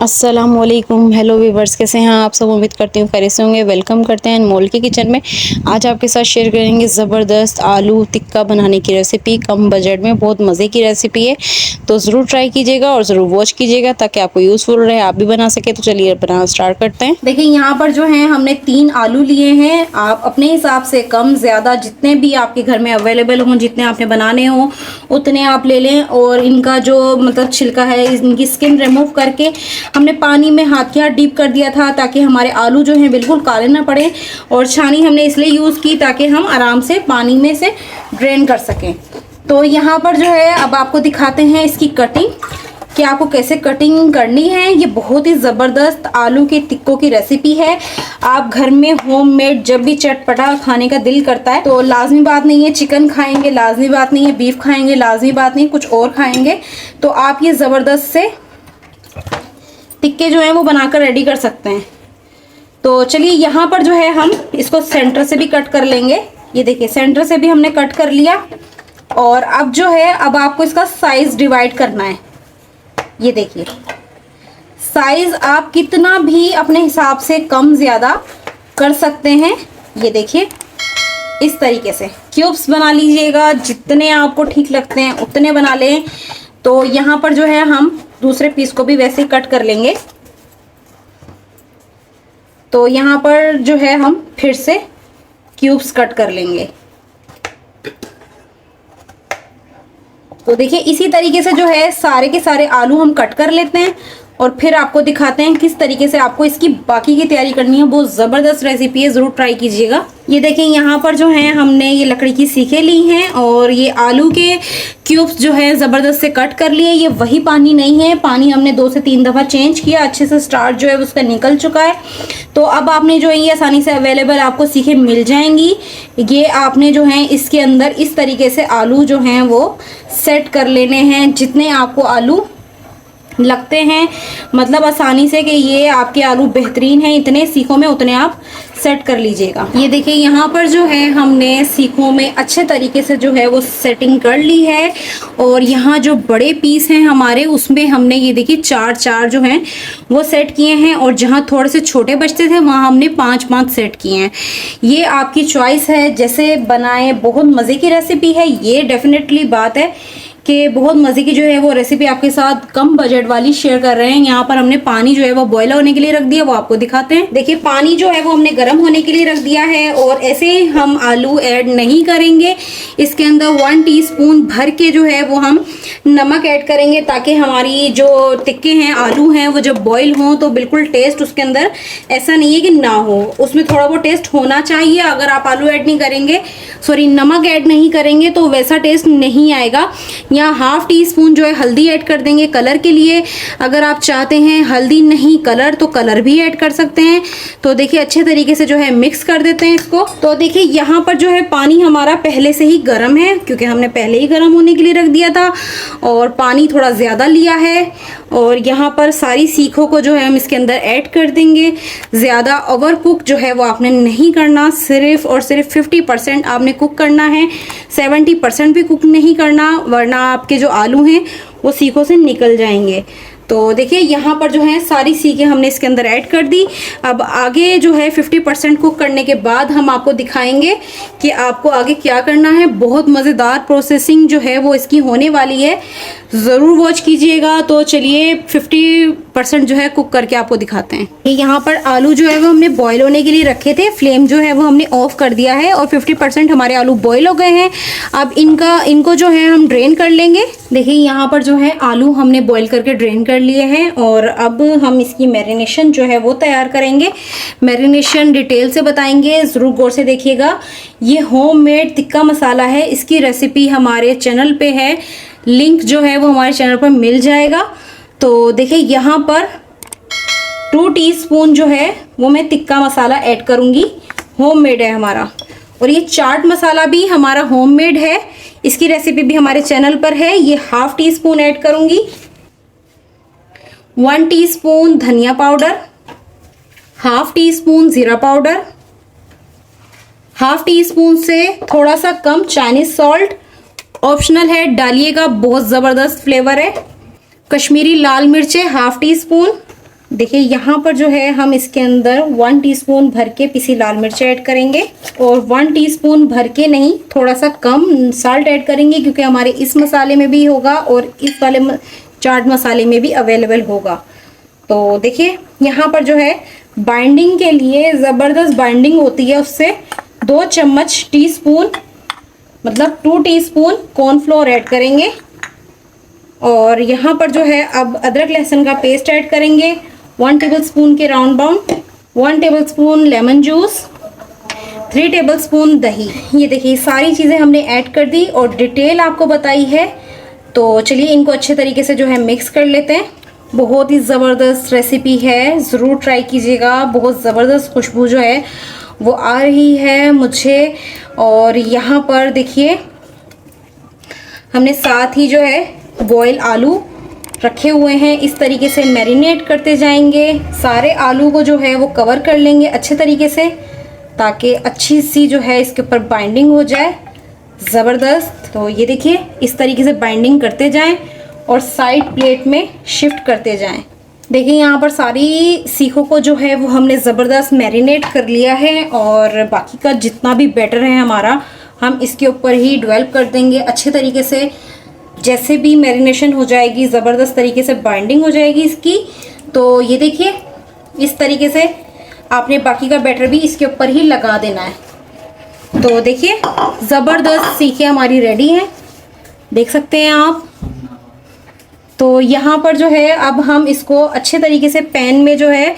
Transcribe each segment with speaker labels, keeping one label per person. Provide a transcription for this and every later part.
Speaker 1: अस्सलामुअलैकुम। Hello viewers, कैसे हैं आप सब? उम्मीद करती हूँ खैरियत से होंगे। वेलकम करते हैं अनमोल के किचन में। आज आपके साथ शेयर करेंगे ज़बरदस्त आलू टिक्का बनाने की रेसिपी। कम बजट में बहुत मज़े की रेसिपी है, तो ज़रूर ट्राई कीजिएगा और ज़रूर वॉच कीजिएगा ताकि आपको यूज़फुल रहे, आप भी बना सके। तो चलिए बनाना स्टार्ट करते हैं। देखिए यहाँ पर जो है हमने 3 आलू लिए हैं। आप अपने हिसाब से कम ज़्यादा जितने भी आपके घर में अवेलेबल हों, जितने आपने बनाने हों उतने आप ले लें। और इनका जो मतलब छिलका है, इनकी स्किन रिमूव करके हमने पानी में हाथ के हाथ डीप कर दिया था ताकि हमारे आलू जो हैं बिल्कुल काले ना पड़े। और छानी हमने इसलिए यूज़ की ताकि हम आराम से पानी में से ड्रेन कर सकें। तो यहाँ पर जो है अब आपको दिखाते हैं इसकी कटिंग कि आपको कैसे कटिंग करनी है। ये बहुत ही ज़बरदस्त आलू के टिक्कों की रेसिपी है। आप घर में होममेड जब भी चटपटा खाने का दिल करता है तो लाजमी बात नहीं है चिकन खाएंगे, लाजमी बात नहीं है बीफ खाएंगे, लाजमी बात नहीं कुछ और खाएंगे, तो आप ये ज़बरदस्त से टिक्के जो है वो बनाकर रेडी कर सकते हैं। तो चलिए यहाँ पर जो है हम इसको सेंटर से भी कट कर लेंगे। ये देखिए सेंटर से भी हमने कट कर लिया। और अब जो है अब आपको इसका साइज डिवाइड करना है। ये देखिए साइज आप कितना भी अपने हिसाब से कम ज़्यादा कर सकते हैं। ये देखिए इस तरीके से क्यूब्स बना लीजिएगा, जितने आपको ठीक लगते हैं उतने बना लें। तो यहाँ पर जो है हम दूसरे पीस को भी वैसे ही कट कर लेंगे। तो यहाँ पर जो है हम फिर से क्यूब्स कट कर लेंगे। तो देखिए इसी तरीके से जो है सारे के सारे आलू हम कट कर लेते हैं और फिर आपको दिखाते हैं किस तरीके से आपको इसकी बाकी की तैयारी करनी है। बहुत ज़बरदस्त रेसिपी है, ज़रूर ट्राई कीजिएगा। ये देखें यहाँ पर जो है हमने ये लकड़ी की सीखें ली हैं और ये आलू के क्यूब्स जो है ज़बरदस्त से कट कर लिए। ये वही पानी नहीं है, पानी हमने 2 से 3 दफ़ा चेंज किया, अच्छे से स्टार्च जो है उसका निकल चुका है। तो अब आपने जो है ये आसानी से अवेलेबल आपको सीखें मिल जाएंगी। ये आपने जो है इसके अंदर इस तरीके से आलू जो हैं वो सेट कर लेने हैं, जितने आपको आलू लगते हैं, मतलब आसानी से कि ये आपके आलू बेहतरीन हैं, इतने सीखों में उतने आप सेट कर लीजिएगा। ये देखिए यहाँ पर जो है हमने सीखों में अच्छे तरीके से जो है वो सेटिंग कर ली है। और यहाँ जो बड़े पीस हैं हमारे उसमें हमने ये देखिए 4 जो हैं वो सेट किए हैं। और जहाँ थोड़े से छोटे बचते थे वहाँ हमने 5 सेट किए हैं। ये आपकी चॉइस है, जैसे बनाएं। बहुत मज़े की रेसिपी है ये, डेफिनेटली बात है कि बहुत मज़े की जो है वो रेसिपी आपके साथ कम बजट वाली शेयर कर रहे हैं। यहाँ पर हमने पानी जो है वो बॉयल होने के लिए रख दिया, वो आपको दिखाते हैं। देखिए पानी जो है वो हमने गर्म होने के लिए रख दिया है। और ऐसे हम आलू ऐड नहीं करेंगे, इसके अंदर 1 टीस्पून भर के जो है वो हम नमक ऐड करेंगे ताकि हमारी जो टिक्के हैं आलू हैं वो जब बॉयल हों तो बिल्कुल टेस्ट उसके अंदर ऐसा नहीं है कि ना हो, उसमें थोड़ा वो टेस्ट होना चाहिए। अगर आप आलू ऐड नहीं करेंगे, सॉरी नमक ऐड नहीं करेंगे तो वैसा टेस्ट नहीं आएगा। यहाँ 1/2 टीस्पून जो है हल्दी ऐड कर देंगे कलर के लिए। अगर आप चाहते हैं हल्दी नहीं कलर तो कलर भी ऐड कर सकते हैं। तो देखिए अच्छे तरीके से जो है मिक्स कर देते हैं इसको। तो देखिए यहाँ पर जो है पानी हमारा पहले से ही गर्म है, क्योंकि हमने पहले ही गर्म होने के लिए रख दिया था और पानी थोड़ा ज़्यादा लिया है। और यहाँ पर सारी सीखों को जो है हम इसके अंदर ऐड कर देंगे। ज़्यादा ओवर कुक जो है वो आपने नहीं करना, सिर्फ और सिर्फ 50% आपने कुक करना है, 70% भी कुक नहीं करना, वरना आपके जो आलू हैं वो सीखों से निकल जाएंगे। तो देखिए यहाँ पर जो है सारी सीखें हमने इसके अंदर ऐड कर दी। अब आगे जो है 50% कुक करने के बाद हम आपको दिखाएंगे कि आपको आगे क्या करना है। बहुत मज़ेदार प्रोसेसिंग जो है वो इसकी होने वाली है, ज़रूर वॉच कीजिएगा। तो चलिए 50% जो है कुक करके आपको दिखाते हैं। यहाँ पर आलू जो है वो हमने बॉयल होने के लिए रखे थे, फ्लेम जो है वो हमने ऑफ कर दिया है और 50% हमारे आलू बॉयल हो गए हैं। अब इनको जो है हम ड्रेन कर लेंगे। देखिए यहाँ पर जो है आलू हमने बॉयल करके ड्रेन कर लिए हैं और अब हम इसकी मैरिनेशन जो है वो तैयार करेंगे। मैरिनेशन डिटेल से बताएंगे, ज़रूर गौर से देखिएगा। ये होममेड टिक्का मसाला है, इसकी रेसिपी हमारे चैनल पे है, लिंक जो है वो हमारे चैनल पर मिल जाएगा। तो देखिए यहाँ पर 2 टीस्पून जो है वो मैं टिक्का मसाला ऐड करूँगी, होममेड है हमारा। और ये चाट मसाला भी हमारा होममेड है, इसकी रेसिपी भी हमारे चैनल पर है। ये 1/2 टीस्पून ऐड करूँगी। 1 टीस्पून धनिया पाउडर, 1/2 टीस्पून जीरा पाउडर, 1/2 टीस्पून से थोड़ा सा कम चाइनीज सॉल्ट, ऑप्शनल है, डालिएगा, बहुत ज़बरदस्त फ्लेवर है। कश्मीरी लाल मिर्चें 1/2 टीस्पून, देखिए यहाँ पर जो है हम इसके अंदर 1 टीस्पून भर के पिसी लाल मिर्च ऐड करेंगे, और 1 टीस्पून भर के नहीं, थोड़ा सा कम साल्ट ऐड करेंगे, क्योंकि हमारे इस मसाले में भी होगा और इस वाले चाट मसाले में भी अवेलेबल होगा। तो देखिए यहाँ पर जो है बाइंडिंग के लिए ज़बरदस्त बाइंडिंग होती है, उससे 2 चम्मच टीस्पून मतलब 2 टीस्पून कॉर्नफ्लोर ऐड करेंगे। और यहाँ पर जो है अब अदरक लहसुन का पेस्ट ऐड करेंगे 1 टेबलस्पून के round bound, 1 tablespoon lemon juice, 3 tablespoon दही। ये देखिए सारी चीज़ें हमने ऐड कर दी और डिटेल आपको बताई है। तो चलिए इनको अच्छे तरीके से जो है मिक्स कर लेते हैं। बहुत ही ज़बरदस्त रेसिपी है, ज़रूर ट्राई कीजिएगा। बहुत ज़बरदस्त खुशबू जो है वो आ रही है मुझे। और यहाँ पर देखिए हमने साथ ही जो है बॉयल आलू रखे हुए हैं, इस तरीके से मैरिनेट करते जाएंगे। सारे आलू को जो है वो कवर कर लेंगे अच्छे तरीके से, ताकि अच्छी सी जो है इसके ऊपर बाइंडिंग हो जाए ज़बरदस्त। तो ये देखिए इस तरीके से बाइंडिंग करते जाएं और साइड प्लेट में शिफ्ट करते जाएं। देखिए यहाँ पर सारी सीखों को जो है वो हमने ज़बरदस्त मैरिनेट कर लिया है, और बाकी का जितना भी बैटर है हमारा हम इसके ऊपर ही डेवलप कर देंगे अच्छे तरीके से। जैसे भी मैरिनेशन हो जाएगी, ज़बरदस्त तरीके से बाइंडिंग हो जाएगी इसकी। तो ये देखिए इस तरीके से आपने बाकी का बैटर भी इसके ऊपर ही लगा देना है। तो देखिए ज़बरदस्त सीखें हमारी रेडी हैं, देख सकते हैं आप। तो यहाँ पर जो है अब हम इसको अच्छे तरीके से पैन में जो है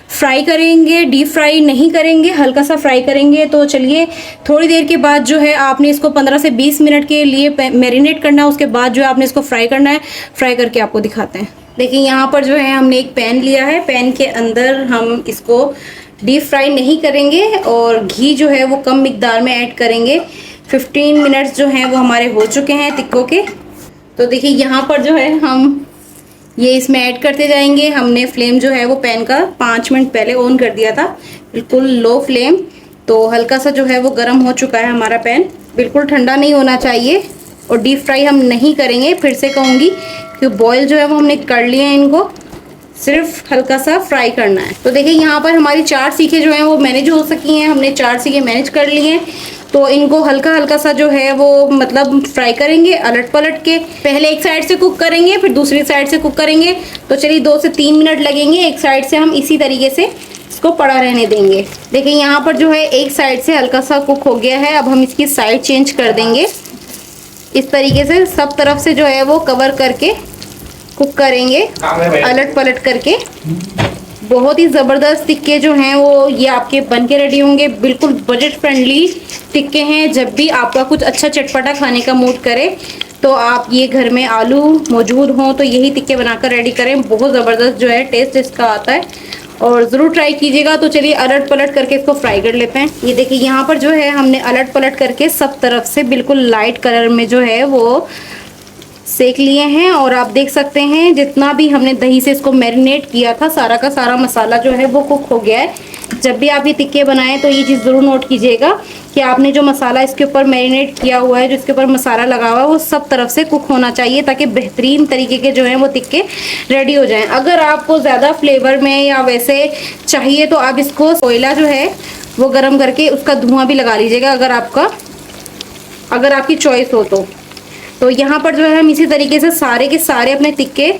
Speaker 1: फ्राई करेंगे, डीप फ्राई नहीं करेंगे, हल्का सा फ्राई करेंगे। तो चलिए थोड़ी देर के बाद जो है आपने इसको 15 से 20 मिनट के लिए मैरिनेट करना है, उसके बाद जो है आपने इसको फ्राई करना है। फ्राई करके आपको दिखाते हैं। देखिए यहाँ पर जो है हमने एक पैन लिया है, पैन के अंदर हम इसको डीप फ्राई नहीं करेंगे और घी जो है वो कम मिकदार में ऐड करेंगे। 15 मिनट्स जो हैं वो हमारे हो चुके हैं टिक्कों के। तो देखिए यहाँ पर जो है हम ये इसमें ऐड करते जाएंगे। हमने फ्लेम जो है वो पैन का 5 मिनट पहले ऑन कर दिया था, बिल्कुल लो फ्लेम। तो हल्का सा जो है वो गर्म हो चुका है हमारा पैन, बिल्कुल ठंडा नहीं होना चाहिए। और डीप फ्राई हम नहीं करेंगे, फिर से कहूँगी, क्योंकि बॉयल जो है वो हमने कर लिए हैं, इनको सिर्फ हल्का सा फ्राई करना है। तो देखिए यहाँ पर हमारी 4 सीखें जो हैं वो मैनेज हो सकी हैं, हमने 4 सीखें मैनेज कर ली हैं। तो इनको हल्का हल्का सा जो है वो मतलब फ्राई करेंगे अलट पलट के। पहले एक साइड से कुक करेंगे, फिर दूसरी साइड से कुक करेंगे। तो चलिए 2 से 3 मिनट लगेंगे। एक साइड से हम इसी तरीके से इसको पड़ा रहने देंगे। देखिए यहाँ पर जो है एक साइड से हल्का सा कुक हो गया है। अब हम इसकी साइड चेंज कर देंगे, इस तरीके से सब तरफ से जो है वो कवर करके कुक करेंगे अलट पलट करके। बहुत ही ज़बरदस्त टिक्के जो हैं वो ये आपके बन के रेडी होंगे। बिल्कुल बजट फ्रेंडली टिक्के हैं। जब भी आपका कुछ अच्छा चटपटा खाने का मूड करे तो आप ये घर में आलू मौजूद हों तो यही टिक्के बनाकर रेडी करें। बहुत ज़बरदस्त जो है टेस्ट इसका आता है और ज़रूर ट्राई कीजिएगा। तो चलिए अलट पलट करके इसको फ्राई कर लेते हैं। ये देखिए यहाँ पर जो है हमने अलट पलट करके सब तरफ से बिल्कुल लाइट कलर में जो है वो सेक लिए हैं। और आप देख सकते हैं जितना भी हमने दही से इसको मैरिनेट किया था, सारा का सारा मसाला जो है वो कुक हो गया है। जब भी आप ये टिक्के बनाएं तो ये चीज़ ज़रूर नोट कीजिएगा कि आपने जो मसाला इसके ऊपर मैरिनेट किया हुआ है, जो इसके ऊपर मसाला लगा हुआ है, वो सब तरफ से कुक होना चाहिए, ताकि बेहतरीन तरीके के जो हैं वो टिक्के रेडी हो जाएं। अगर आपको ज़्यादा फ्लेवर में या वैसे चाहिए तो आप इसको कोयला जो है वो गर्म करके उसका धुआं भी लगा लीजिएगा, अगर आपकी चॉइस हो तो यहाँ पर जो है हम इसी तरीके से सारे के सारे अपने टिक्के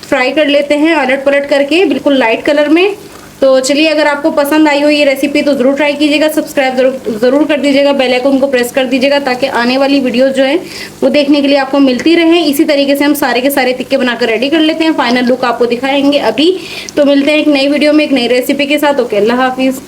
Speaker 1: फ्राई कर लेते हैं अलट पलट करके बिल्कुल लाइट कलर में। तो चलिए अगर आपको पसंद आई हो ये रेसिपी तो ज़रूर ट्राई कीजिएगा, सब्सक्राइब ज़रूर कर दीजिएगा, बेल आइकन को प्रेस कर दीजिएगा, ताकि आने वाली वीडियोस जो है वो देखने के लिए आपको मिलती रहें। इसी तरीके से हम सारे के सारे टिक्के बनाकर रेडी कर लेते हैं। फाइनल लुक आपको दिखाएंगे अभी। तो मिलते हैं एक नई वीडियो में एक नई रेसिपी के साथ। ओके, अल्लाह हाफिज़।